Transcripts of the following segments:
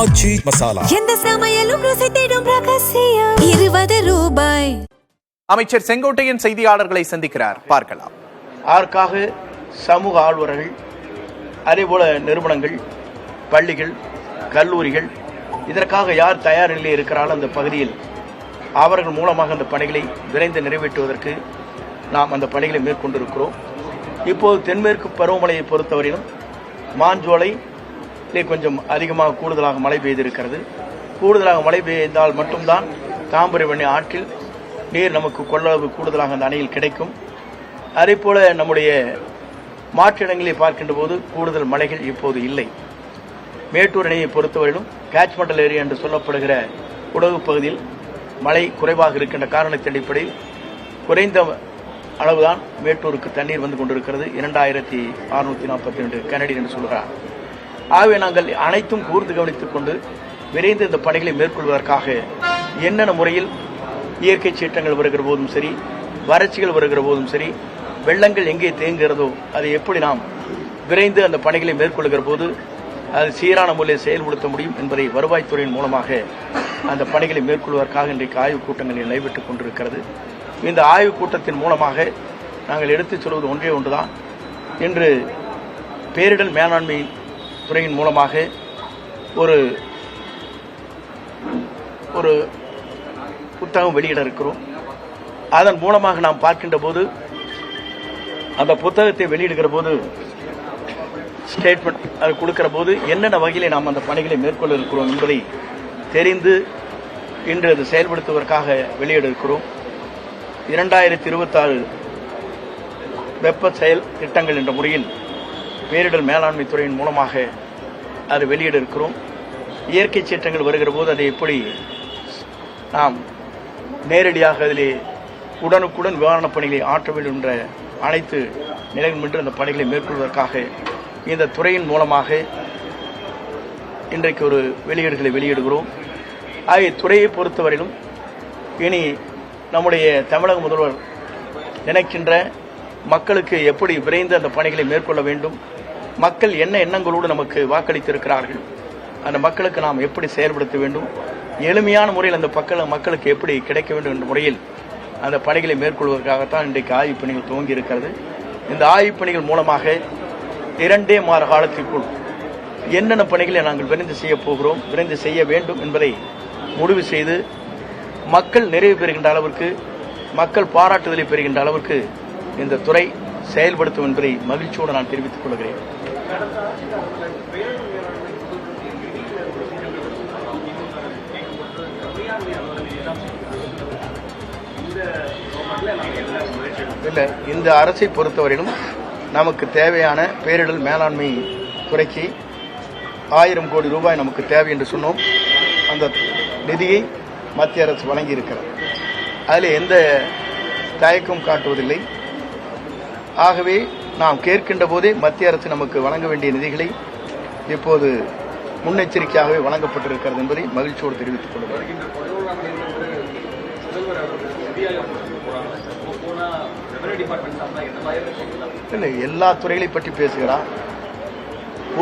ஆச்சி மசாலா. எந்த சமையலும் ருசி தேடும் ரகசியம் 20 ரூபாய். அமைச்சர் செங்கோட்டையன் செய்தியாளர்களை சந்திக்கிறார், பார்க்கலாம். அதற்காக சமூக ஆர்வலர்கள், அதேபோல நிறுவனங்கள், பள்ளிகள், கல்லூரிகள் இதற்காக யார் தயார் நிலையில் இருக்கிறார்கள் அந்த பகுதியில் அவர்கள் மூலமாக அந்த பணிகளை விரைந்து நிறைவேற்றுவதற்கு நாம் அந்த பணிகளை மேற்கொண்டிருக்கிறோம். இப்போது தென்மேற்கு பருவமழையை பொறுத்தவரையிலும் மாஞ்சோலையிலே கொஞ்சம் அதிகமாக கூடுதலாக மழை பெய்திருக்கிறது. கூடுதலாக மழை பெய்தால் மட்டும்தான் தாமிரபரணி ஆற்றில் நீர் நமக்கு கொள்ளளவு கூடுதலாக அந்த அணையில் கிடைக்கும். அதே போல நம்முடைய மாற்றிடங்களை பார்க்கின்ற போது கூடுதல் மழைகள் இப்போது இல்லை. மேட்டூர் அணையை பொறுத்தவரையிலும் கேட்ச்மெண்டல் ஏரியா என்று சொல்லப்படுகிற குடகு பகுதியில் மழை குறைவாக இருக்கின்ற காரணத்தின் அடிப்படையில் குறைந்த அளவுதான் மேட்டூருக்கு தண்ணீர் வந்து கொண்டிருக்கிறது. 2642 கனடி என்று சொல்கிறார். ஆகவே நாங்கள் அனைத்தும் கூர்ந்து கவனித்துக் கொண்டு விரைந்து இந்த பணிகளை மேற்கொள்வதற்காக என்னென்ன முறையில் இயற்கை சீற்றங்கள் வருகிற போதும் சரி, வறட்சிகள் வருகிற போதும் சரி, வெள்ளங்கள் எங்கே தேங்குகிறதோ அதை எப்படி நாம் விரைந்து அந்த பணிகளை மேற்கொள்கிற போது அது சீரான முறையில் செயல்படுத்த முடியும் என்பதை வருவாய்த்துறையின் மூலமாக அந்த பணிகளை மேற்கொள்வதற்காக இன்றைக்கு ஆய்வுக் கூட்டங்களில் நடைபெற்றுக் கொண்டிருக்கிறது. இந்த ஆய்வுக் கூட்டத்தின் மூலமாக நாங்கள் எடுத்துச் சொல்வது ஒன்றே ஒன்றுதான். இன்று பேரிடர் மேலாண்மை துறையின் மூலமாக ஒரு புத்தகம் வெளியிட இருக்கிறோம். அதன் மூலமாக நாம் பார்க்கின்ற போது அந்த புத்தகத்தை வெளியிடுகிற போது ஸ்டேட்மெண்ட் அது கொடுக்கிற போது என்னென்ன வகையிலே நாம் அந்த பணிகளை மேற்கொள்ள இருக்கிறோம் என்பதை தெரிந்து இன்று அது செயல்படுத்துவதற்காக வெளியிட இருக்கிறோம். 2026 வெப்ப செயல் திட்டங்கள் என்ற முறையில் பேரிடர் மேலாண்மை துறையின் மூலமாக அது வெளியிட இருக்கிறோம். இயற்கை சீற்றங்கள் வருகிற போது அதை எப்படி நாம் நேரடியாக அதிலே உடனுக்குடன் நிவாரணப் பணிகளை ஆற்ற வேண்டும் என்ற அனைத்து நிலையும் என்று அந்த பணிகளை மேற்கொள்வதற்காக இந்த துறையின் மூலமாக இன்றைக்கு ஒரு வெளியீடுகளை வெளியிடுகிறோம். ஆகிய துறையை பொறுத்தவரையிலும் இனி நம்முடைய தமிழக முதல்வர் நினைக்கின்ற மக்களுக்கு எப்படி விரைந்து அந்த பணிகளை மேற்கொள்ள வேண்டும், மக்கள் என்ன எண்ணங்களோடு நமக்கு வாக்களித்திருக்கிறார்கள், அந்த மக்களுக்கு நாம் எப்படி செயல்படுத்த வேண்டும், எளிமையான முறையில் அந்த மக்களுக்கு எப்படி கிடைக்க வேண்டும் என்ற முறையில் அந்த பணிகளை மேற்கொள்வதற்காகத்தான் இன்றைக்கு ஆய்வுப் பணிகள் துவங்கி இருக்கிறது. இந்த ஆய்வுப் பணிகள் மூலமாக 2 மாத காலத்திற்குள் என்னென்ன பணிகளை நாங்கள் விரைந்து செய்ய போகிறோம், விரைந்து செய்ய வேண்டும் என்பதை முடிவு செய்து மக்கள் நிறைவு பெறுகின்ற அளவிற்கு, மக்கள் பாராட்டுதலை பெறுகின்ற அளவிற்கு இந்த துறை செயல்படுத்தும் என்பதை மகிழ்ச்சியோடு நான் தெரிவித்துக் கொள்கிறேன். இல்லை, இந்த அரசை பொறுத்தவரையிலும் நமக்கு தேவையான பேரிடர் மேலாண்மை துறைக்கு 1000 கோடி ரூபாய் நமக்கு தேவை என்று சொன்னோம். அந்த நிதியை மத்திய அரசு வழங்கி இருக்கிறது. அதில் எந்த தயக்கம் காட்டுவதில்லை. ஆகவே நாம் கேட்கின்ற போதே மத்திய அரசு நமக்கு வழங்க வேண்டிய நிதிகளை இப்போது முன்னெச்சரிக்கையாகவே வழங்கப்பட்டிருக்கிறது என்பதை மகிழ்ச்சியோடு தெரிவித்துக் கொள்கிறேன். இல்லை, எல்லா துறைகளை பற்றி பேசுகிறார்.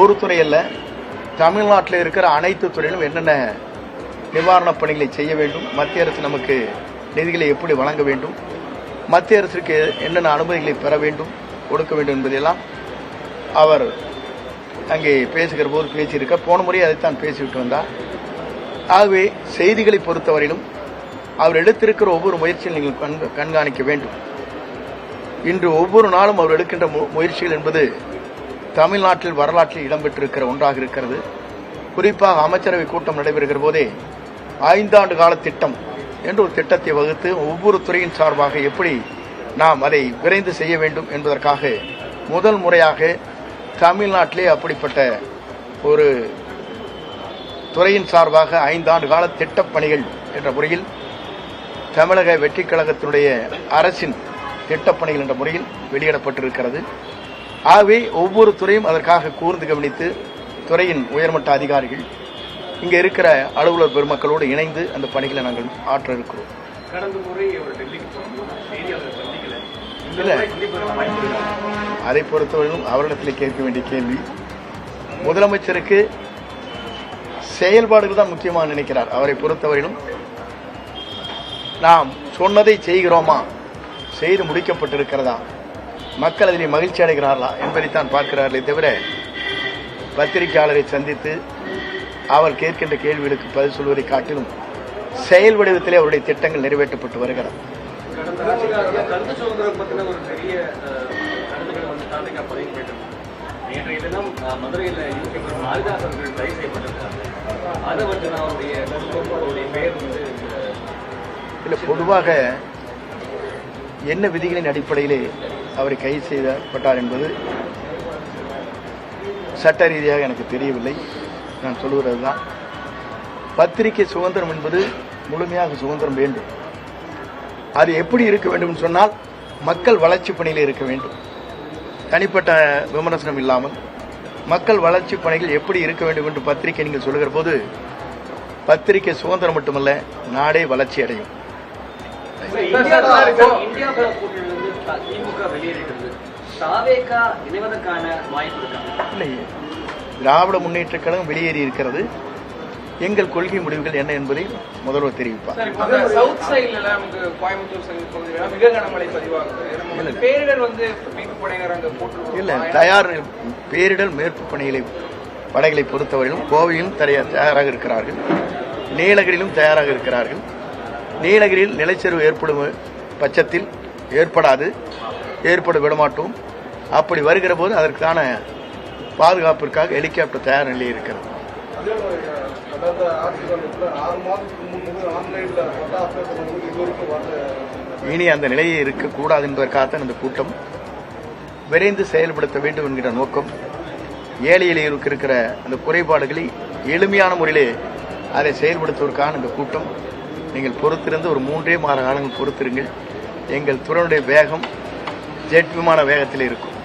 ஒரு துறை அல்ல, தமிழ்நாட்டில் இருக்கிற அனைத்து துறையிலும் என்னென்ன நிவாரணப் பணிகளை செய்ய வேண்டும், மத்திய அரசு நமக்கு நிதிகளை எப்படி வழங்க வேண்டும், மத்திய அரசுக்கு என்னென்ன அனுமதிகளை பெற வேண்டும், கொடுக்க வேண்டும் என்பதையெல்லாம் அவர் அங்கே பேசுகிற போது பேசியிருக்க. போன முறை அதைத்தான் பேசிவிட்டு வந்தார். ஆகவே செய்திகளை பொறுத்தவரையிலும் அவர் எடுத்திருக்கிற ஒவ்வொரு முயற்சியும் நீங்கள் கண்காணிக்க வேண்டும். இன்று ஒவ்வொரு நாளும் அவர் எடுக்கின்ற முயற்சிகள் என்பது தமிழ்நாட்டில் வரலாற்றில் இடம்பெற்றிருக்கிற ஒன்றாக இருக்கிறது. குறிப்பாக அமைச்சரவை கூட்டம் நடைபெறுகிற போதே 5 ஆண்டு கால திட்டம் என்று ஒரு திட்டத்தை வகுத்து ஒவ்வொரு துறையின் சார்பாக எப்படி நாம் அதை விரைந்து செய்ய வேண்டும் என்பதற்காக முதல் முறையாக தமிழ்நாட்டிலே அப்படிப்பட்ட ஒரு துறையின் சார்பாக 5 ஆண்டு கால திட்டப் பணிகள் என்ற முறையில் தமிழக வெற்றி கழகத்தினுடைய அரசின் திட்டப்பணிகள் என்ற முறையில் வெளியிடப்பட்டிருக்கிறது. ஆகவே ஒவ்வொரு துறையும் அதற்காக கூர்ந்து கவனித்து துறையின் உயர்மட்ட அதிகாரிகள் இங்கே இருக்கிற அலுவலர் பெருமக்களோடு இணைந்து அந்த பணிகளை நாங்கள் ஆற்ற இருக்கிறோம். இல்லை, அதை பொறுத்தவரையிலும் அவரிடத்தில் கேட்க வேண்டிய கேள்வி, முதலமைச்சருக்கு செயல்பாடுகள் தான் முக்கியமாக நினைக்கிறார். அவரை பொறுத்தவரையிலும் நாம் சொன்னதை செய்கிறோமா, செய்து முடிக்கப்பட்டிருக்கிறதா, மக்கள் அதில் மகிழ்ச்சி அடைகிறார்களா என்பதைத்தான் பார்க்கிறார்களே தவிர பத்திரிகையாளரை சந்தித்து அவர் கேட்கின்ற கேள்விகளுக்கு பதில் சொல்வதை காட்டிலும் செயல் வடிவத்திலே அவருடைய திட்டங்கள் நிறைவேற்றப்பட்டு வருகிறது. இல்லை, பொதுவாக என்ன விதிகளின் அடிப்படையிலே அவரை கைது செய்யப்பட்டார் என்பது சட்ட ரீதியாக எனக்கு தெரியவில்லை. நான் சொல்லுகிறது தான், பத்திரிகை சுதந்திரம் என்பது முழுமையாக சுதந்திரம் வேண்டும். அது எப்படி இருக்க வேண்டும் சொன்னால் மக்கள் வளர்ச்சி பணியில் இருக்க வேண்டும். தனிப்பட்ட விமர்சனம் இல்லாமல் மக்கள் வளர்ச்சி பணிகள் எப்படி இருக்க வேண்டும் என்று பத்திரிகை நீங்கள் சொல்லுகிற போது பத்திரிகை சுதந்திரம் மட்டுமல்ல, நாடே வளர்ச்சி அடையும். திராவிட முன்னேற்ற கழகம் வெளியேறி இருக்கிறது. எங்கள் கொள்கை முடிவுகள் என்ன என்பதை முதல்வர் தெரிவிப்பார். இல்ல, பேரிடர் மீட்பு படைகளை பொறுத்தவரையிலும் கோவையிலும் தயாராக இருக்கிறார்கள், நீலகிரியிலும் தயாராக இருக்கிறார்கள். நீலகிரியில் நிலச்சரிவு ஏற்படும் பட்சத்தில் ஏற்பட விடமாட்டோம். அப்படி வருகிற போது அதற்கான பாதுகாப்பிற்காக ஹெலிகாப்டர் தயார் நிலையில் இருக்கிறது. இனி அந்த நிலையை இருக்கக்கூடாது என்பதற்காகத்தான் இந்த கூட்டம் விரைந்து செயல்படுத்த வேண்டும் என்கிற நோக்கம். ஏழை எளியோருக்கு இருக்கிற அந்த குறைபாடுகளை எளிமையான முறையிலே அதை செயல்படுத்துவதற்கான இந்த கூட்டம். நீங்கள் பொறுத்திருந்து ஒரு 3 மாத காலங்கள் பொறுத்திருங்கள். எங்கள் துறையினுடைய வேகம் ஜெட் விமான வேகத்தில் இருக்கும்.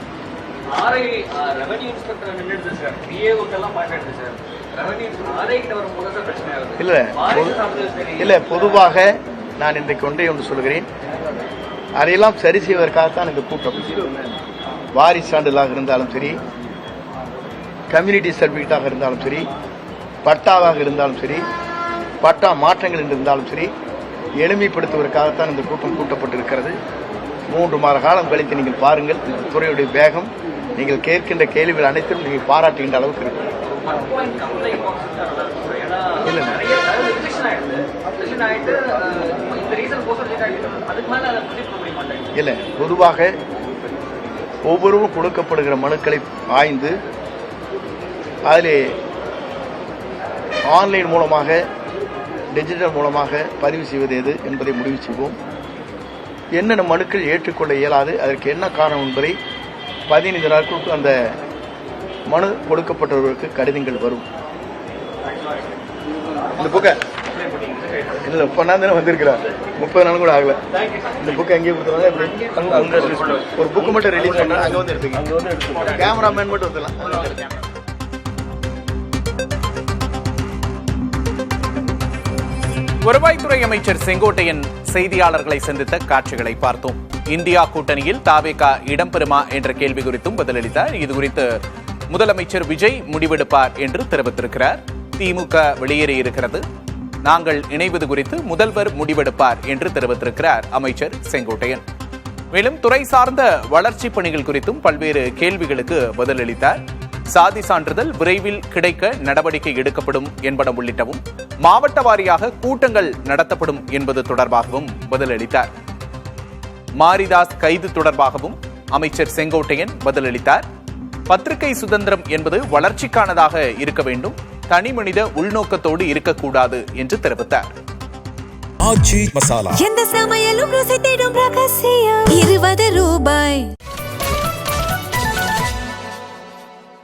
இல்ல, பொதுவாக நான் இன்றைக்கு ஒன்று சொல்கிறேன், அதையெல்லாம் சரி செய்வதற்காகத்தான் இந்த கூட்டம். வாரிசு சான்றிதழாக இருந்தாலும் சரி, கம்யூனிட்டி சர்டிபிகேட்டாக இருந்தாலும் சரி, பட்டாவாக இருந்தாலும் சரி, பட்டா மாற்றங்கள் இருந்தாலும் சரி, எளிமைப்படுத்துவதற்காகத்தான் இந்த கூட்டம் கூட்டப்பட்டிருக்கிறது. 3 மாத காலம் கழித்து நீங்கள் பாருங்கள், இந்த துறையுடைய வேகம் நீங்கள் கேட்கின்ற கேள்விகள் அனைத்தும் நீங்கள் பாராட்டுகின்ற அளவுக்கு இருக்கும். இல்ல, பொதுவாக ஒவ்வொருவரும் கொடுக்கப்படுகிற மனுக்களை ஆய்ந்து அதிலே ஆன்லைன் மூலமாக டிஜிட்டல் மூலமாக பதிவு செய்வது எது என்பதை முடிவு செய்வோம். என்னென்ன மனுக்கள் ஏற்றுக்கொள்ள இயலாது, அதற்கு என்ன காரணம் என்பதை 15 நாட்களுக்கு அந்த மனு கொடுக்கப்பட்டவர்களுக்கு கடிதங்கள் வரும். இந்த புக்கை இல்லை இப்போ நான் தானே வந்திருக்கிறேன், 30 நாள் கூட ஆகல. இந்த புக்கை எங்கேயே கொடுத்துருவாங்க. ஒரு புக்கு மட்டும் ரிலீஸ் பண்ண அங்கே வந்து எடுத்துக்கலாம். கேமராமேன் மட்டும் வந்துடலாம். வருவாய்த்துறை அமைச்சர் செங்கோட்டையன் செய்தியாளர்களை சந்தித்த காட்சிகளை பார்த்தோம். இந்தியா கூட்டணியில் தாவேகா இடம்பெறுமா என்ற கேள்வி குறித்தும் பதிலளித்தார். இதுகுறித்து முதலமைச்சர் விஜய் முடிவெடுப்பார் என்று தெரிவித்திருக்கிறார். திமுக வெளியேறி இருக்கிறது, நாங்கள் இணைவது குறித்து முதல்வர் முடிவெடுப்பார் என்று தெரிவித்திருக்கிறார் அமைச்சர் செங்கோட்டையன். மேலும் துறை சார்ந்த வளர்ச்சி பணிகள் குறித்தும் பல்வேறு கேள்விகளுக்கு பதிலளித்தார். சாதி சான்றிதழ் விரைவில் கிடைக்க நடவடிக்கை எடுக்கப்படும் என்பன உள்ளிட்டவும், மாவட்ட வாரியாக கூட்டங்கள் நடத்தப்படும் என்பது தொடர்பாகவும் பதிலளித்தார். மாரிதாஸ் கைது தொடர்பாகவும் அமைச்சர் செங்கோட்டையன் பதிலளித்தார். பத்திரிகை சுதந்திரம் என்பது வளர்ச்சிக்கானதாக இருக்க வேண்டும், தனிமனித உள்நோக்கத்தோடு இருக்கக்கூடாது என்று தெரிவித்தார். எந்த சமையலும் ருசி தேடும் ரகசியம் 20 ரூபாய்.